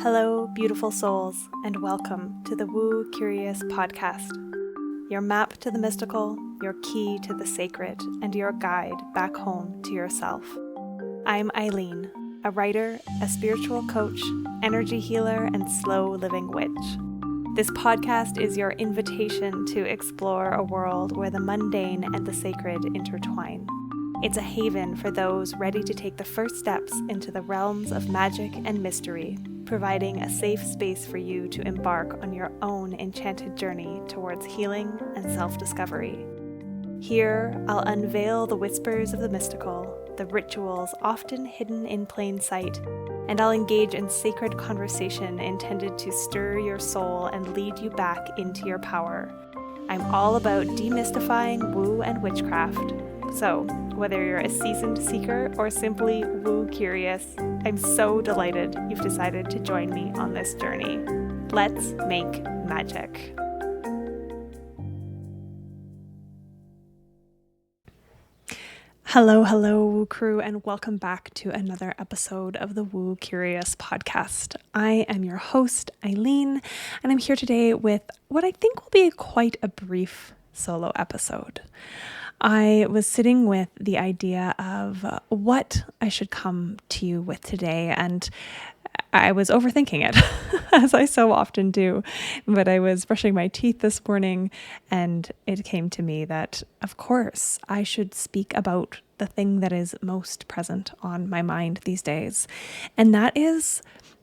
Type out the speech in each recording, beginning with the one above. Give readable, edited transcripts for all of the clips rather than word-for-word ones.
Hello, beautiful souls, and welcome to the Woo Curious podcast. Your map to the mystical, your key to the sacred, and your guide back home to yourself. I'm Eileen, a writer, a spiritual coach, energy healer, and slow living witch. This podcast is your invitation to explore a world where the mundane and the sacred intertwine. It's a haven for those ready to take the first steps into the realms of magic and mystery, providing a safe space for you to embark on your own enchanted journey towards healing and self-discovery. Here, I'll unveil the whispers of the mystical, the rituals often hidden in plain sight, and I'll engage in sacred conversation intended to stir your soul and lead you back into your power. I'm all about demystifying woo and witchcraft. So, whether you're a seasoned seeker or simply woo curious, I'm so delighted you've decided to join me on this journey. Let's make magic. Hello, Woo crew, and welcome back to another episode of the Woo Curious podcast. I am your host, Eileen, and I'm here today with what I think will be quite a brief solo episode. I was sitting with the idea of what I should come to you with today, and I was overthinking it, as I so often do. But I was brushing my teeth this morning, and it came to me that, of course, I should speak about the thing that is most present on my mind these days, and that is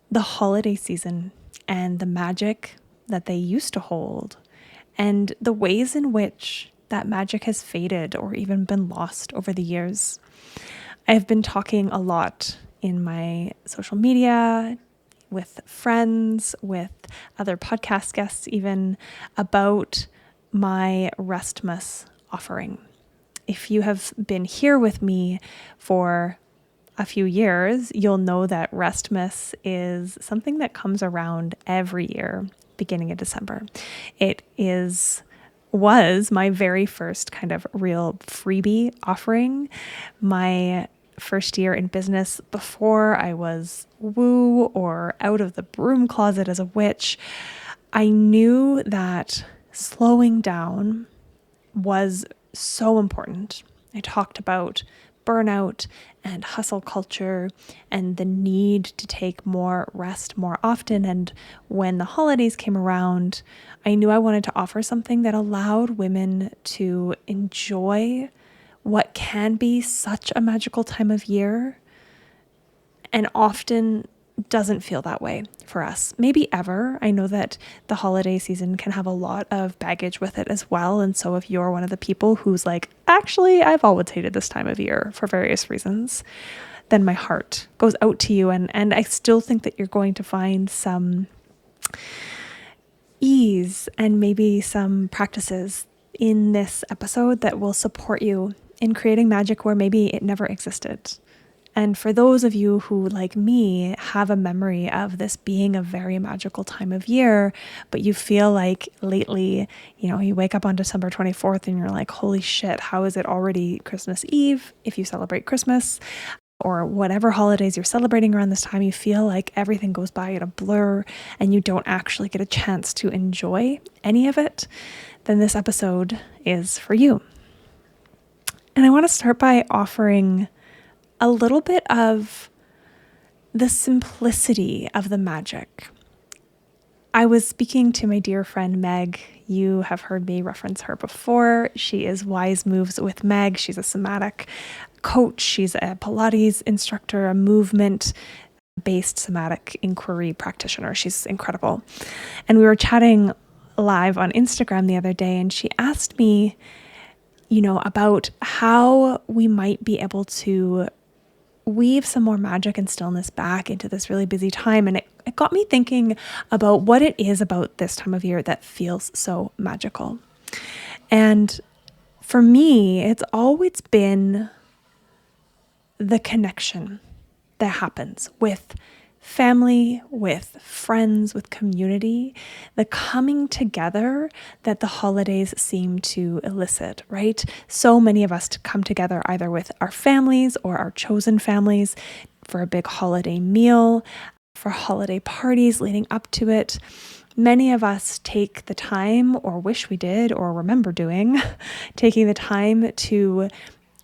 the holiday season and the magic that they used to hold, and the ways in which that magic has faded or even been lost over the years. I've been talking a lot in my social media, with friends, with other podcast guests even, about my Restmas offering. If you have been here with me for a few years, you'll know that Restmas is something that comes around every year, beginning of December. It was my very first kind of real freebie offering, my first year in business before I was woo or out of the broom closet as a witch. I knew that slowing down was so important. I talked about burnout and hustle culture and the need to take more rest more often. And when the holidays came around, I knew I wanted to offer something that allowed women to enjoy what can be such a magical time of year and often doesn't feel that way for us. Maybe ever. I know that the holiday season can have a lot of baggage with it as well. And so if you're one of the people who's like, actually, I've always hated this time of year for various reasons, then my heart goes out to you. And I still think that you're going to find some ease and maybe some practices in this episode that will support you in creating magic where maybe it never existed. And for those of you who, like me, have a memory of this being a very magical time of year, but you feel like lately, you wake up on December 24th and you're like, holy shit, how is it already Christmas Eve? If you celebrate Christmas or whatever holidays you're celebrating around this time, you feel like everything goes by in a blur and you don't actually get a chance to enjoy any of it, then this episode is for you. And I want to start by offering a little bit of the simplicity of the magic. I was speaking to my dear friend Meg. You have heard me reference her before. She is Wise Moves with Meg. She's a somatic coach. She's a Pilates instructor, a movement-based somatic inquiry practitioner. She's incredible. And we were chatting live on Instagram the other day, and she asked me, about how we might be able to weave some more magic and stillness back into this really busy time. And it got me thinking about what it is about this time of year that feels so magical. And for me, it's always been the connection that happens with family, with friends, with community, the coming together that the holidays seem to elicit, right? So many of us to come together either with our families or our chosen families for a big holiday meal. for holiday parties leading up to it. Many of us take the time, or wish we did, or remember doing, taking the time to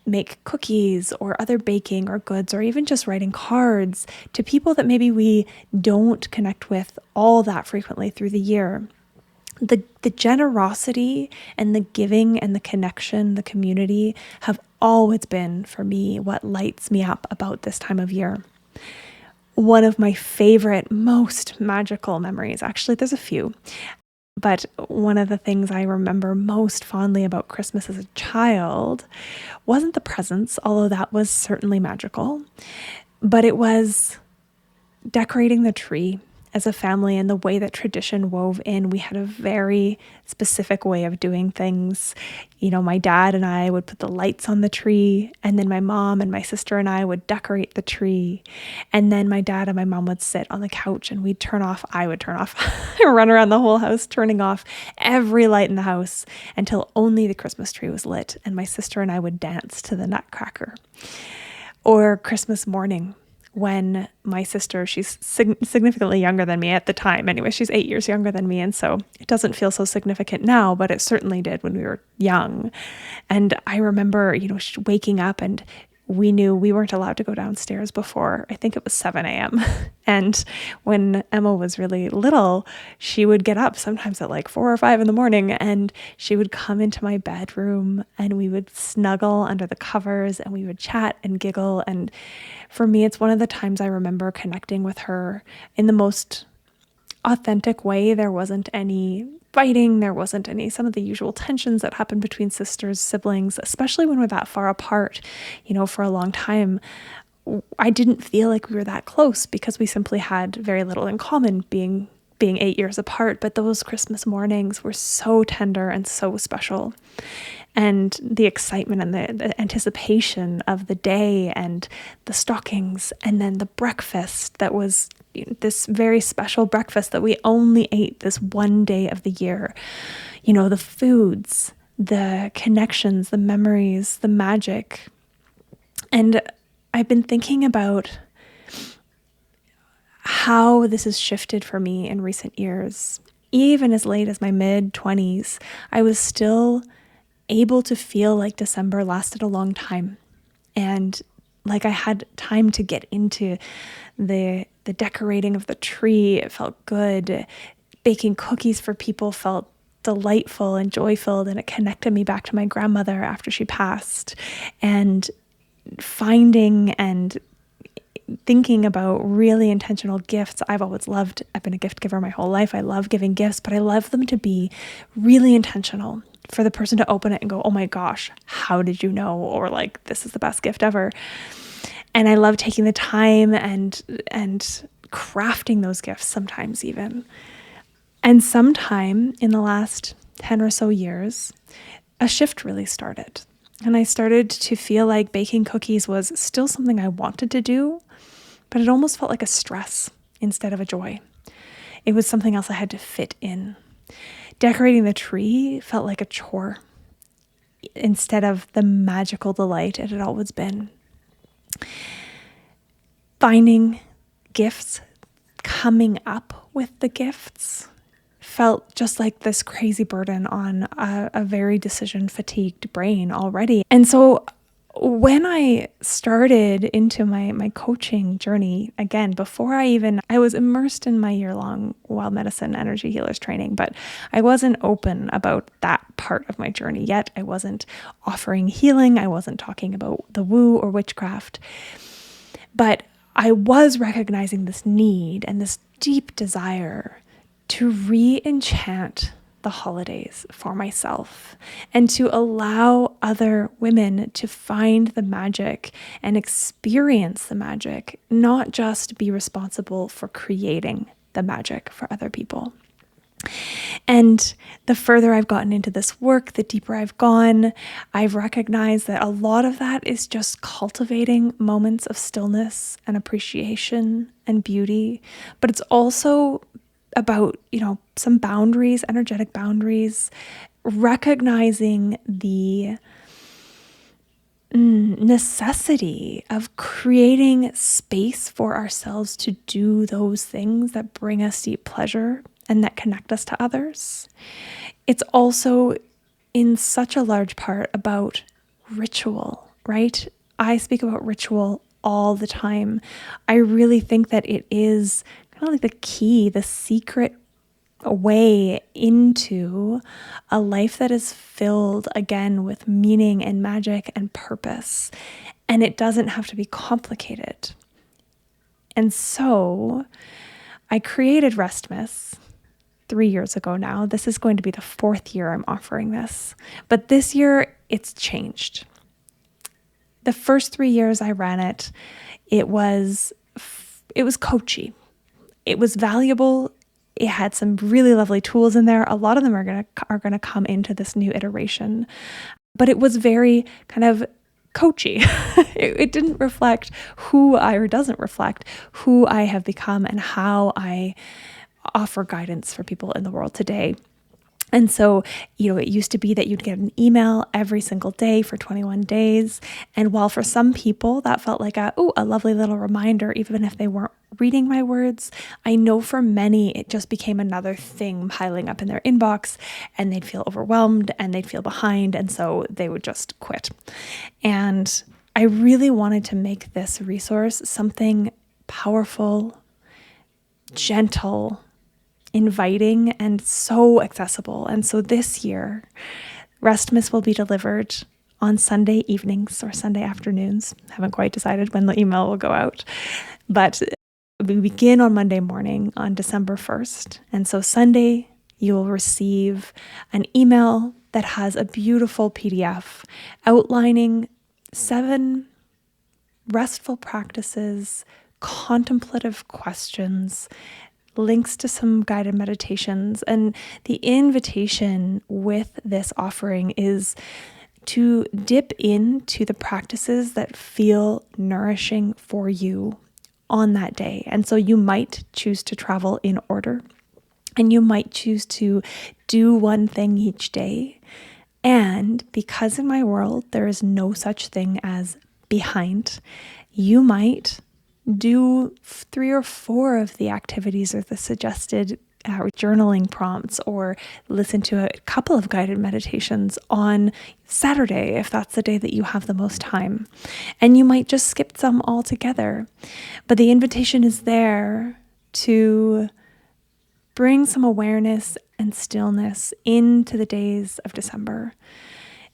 make cookies or other baking or goods, or even just writing cards to people that maybe we don't connect with all that frequently through the year. The generosity and the giving and the connection, the community have always been, for me, what lights me up about this time of year. One of my favorite, most magical memories, actually, there's a few, but one of the things I remember most fondly about Christmas as a child wasn't the presents, although that was certainly magical, but it was decorating the tree as a family and the way that tradition wove in. We had a very specific way of doing things. My dad and I would put the lights on the tree, and then my mom and my sister and I would decorate the tree. And then my dad and my mom would sit on the couch and I would turn off, run around the whole house, turning off every light in the house until only the Christmas tree was lit. And my sister and I would dance to the Nutcracker. Or Christmas morning, when my sister, she's significantly younger than me at the time. Anyway, she's 8 years younger than me. And so it doesn't feel so significant now, but it certainly did when we were young. And I remember, waking up, and we knew we weren't allowed to go downstairs before, I think it was 7 a.m. And when Emma was really little, she would get up sometimes at like 4 or 5 in the morning, and she would come into my bedroom, and we would snuggle under the covers, and we would chat and giggle. And for me, it's one of the times I remember connecting with her in the most authentic way. There wasn't any fighting. There wasn't some of the usual tensions that happen between sisters, siblings, especially when we're that far apart. For a long time, I didn't feel like we were that close because we simply had very little in common, being 8 years apart. But those Christmas mornings were so tender and so special. And the excitement and the anticipation of the day, and the stockings, and then the breakfast that was this very special breakfast that we only ate this one day of the year. The foods, the connections, the memories, the magic. And I've been thinking about how this has shifted for me in recent years. Even as late as my mid-20s, I was still able to feel like December lasted a long time, and like I had time to get into the decorating of the tree. It felt good. Baking cookies for people felt delightful and joy-filled, and it connected me back to my grandmother after she passed. And finding and thinking about really intentional gifts. I've been a gift giver my whole life. I love giving gifts, but I love them to be really intentional, for the person to open it and go, oh my gosh, how did you know? Or like, this is the best gift ever. And I love taking the time and crafting those gifts sometimes even. And sometime in the last 10 or so years, a shift really started. And I started to feel like baking cookies was still something I wanted to do, but it almost felt like a stress instead of a joy. It was something else I had to fit in. Decorating the tree felt like a chore instead of the magical delight it had always been. Finding gifts, coming up with the gifts, felt just like this crazy burden on a very decision-fatigued brain already. And so when I started into my coaching journey, again, I was immersed in my year-long wild medicine energy healers training, but I wasn't open about that part of my journey yet. I wasn't offering healing. I wasn't talking about the woo or witchcraft. But I was recognizing this need and this deep desire to re-enchant the holidays for myself and to allow other women to find the magic and experience the magic, not just be responsible for creating the magic for other people. And the further I've gotten into this work, the deeper I've gone, I've recognized that a lot of that is just cultivating moments of stillness and appreciation and beauty, but it's also about, some boundaries, energetic boundaries, recognizing the necessity of creating space for ourselves to do those things that bring us deep pleasure and that connect us to others. It's also in such a large part about ritual, right? I speak about ritual all the time. I really think that it is kind of like the key, the secret way into a life that is filled again with meaning and magic and purpose. And it doesn't have to be complicated. And so I created Restmas 3 years ago now. This is going to be the 4th year I'm offering this. But this year it's changed. The first 3 years I ran it, it was coachy. It was valuable. It had some really lovely tools in there. A lot of them are going to come into this new iteration. But it was very kind of coachy. It didn't reflect doesn't reflect who I have become and how I offer guidance for people in the world today. And so, it used to be that you'd get an email every single day for 21 days. And while for some people that felt like a lovely little reminder, even if they weren't reading my words, I know for many, it just became another thing piling up in their inbox, and they'd feel overwhelmed and they'd feel behind. And so they would just quit. And I really wanted to make this resource something powerful, gentle, inviting, and so accessible. And so this year, Restmas will be delivered on Sunday evenings or Sunday afternoons. Haven't quite decided when the email will go out, but we begin on Monday morning on December 1st. And so Sunday, you will receive an email that has a beautiful PDF outlining 7 restful practices, contemplative questions, links to some guided meditations. And the invitation with this offering is to dip into the practices that feel nourishing for you on that day. And so you might choose to travel in order, and you might choose to do one thing each day. And because in my world, there is no such thing as behind, you might do 3 or 4 of the activities or the suggested journaling prompts, or listen to a couple of guided meditations on Saturday if that's the day that you have the most time. And you might just skip some altogether. But the invitation is there to bring some awareness and stillness into the days of December.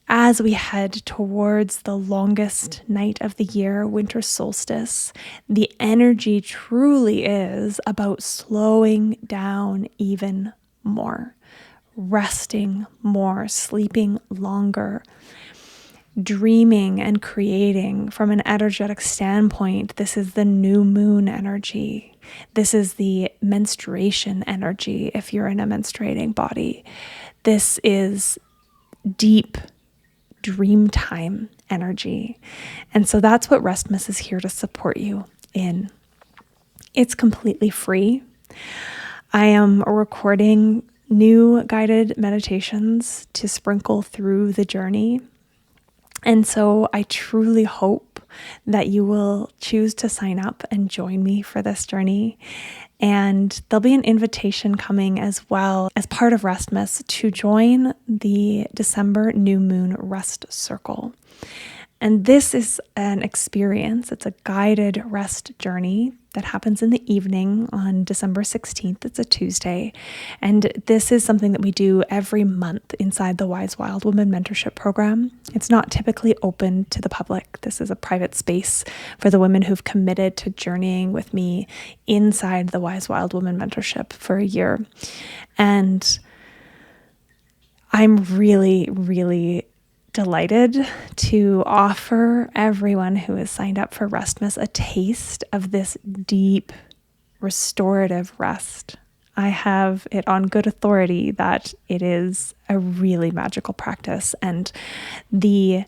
As we head towards the longest night of the year, winter solstice, the energy truly is about slowing down even more, resting more, sleeping longer, dreaming and creating from an energetic standpoint. This is the new moon energy. This is the menstruation energy if you're in a menstruating body. This is deep dream time energy. And so that's what Restmas is here to support you in. It's completely free. I am recording new guided meditations to sprinkle through the journey. And so I truly hope that you will choose to sign up and join me for this journey. And there'll be an invitation coming as well as part of Restmas to join the December new moon rest circle. And this is an experience. It's a guided rest journey that happens in the evening on December 16th. It's a Tuesday. And this is something that we do every month inside the Wise Wild Woman Mentorship Program. It's not typically open to the public. This is a private space for the women who've committed to journeying with me inside the Wise Wild Woman Mentorship for a year. And I'm really, really delighted to offer everyone who has signed up for Restmas a taste of this deep, restorative rest. I have it on good authority that it is a really magical practice, and the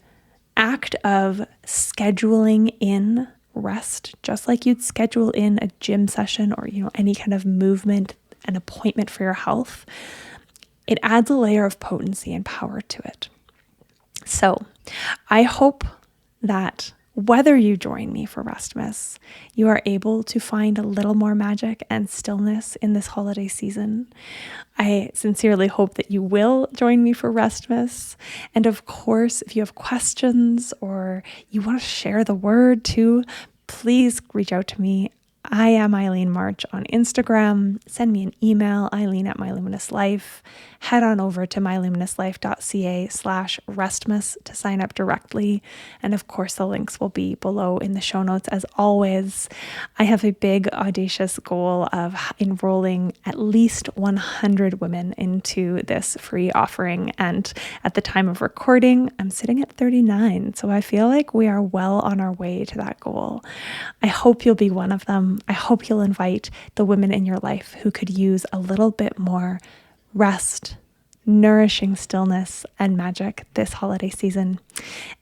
act of scheduling in rest, just like you'd schedule in a gym session or any kind of movement, an appointment for your health, it adds a layer of potency and power to it. So I hope that whether you join me for Restmas, you are able to find a little more magic and stillness in this holiday season. I sincerely hope that you will join me for Restmas. And of course, if you have questions or you want to share the word too, please reach out to me. I am Eileen March on Instagram. Send me an email, eileen@myluminouslife. Head on over to myluminouslife.ca/Restmas to sign up directly. And of course, the links will be below in the show notes as always. I have a big, audacious goal of enrolling at least 100 women into this free offering. And at the time of recording, I'm sitting at 39. So I feel like we are well on our way to that goal. I hope you'll be one of them. I hope you'll invite the women in your life who could use a little bit more rest, nourishing stillness, and magic this holiday season.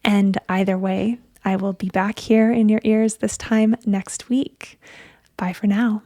And either way, I will be back here in your ears this time next week. Bye for now.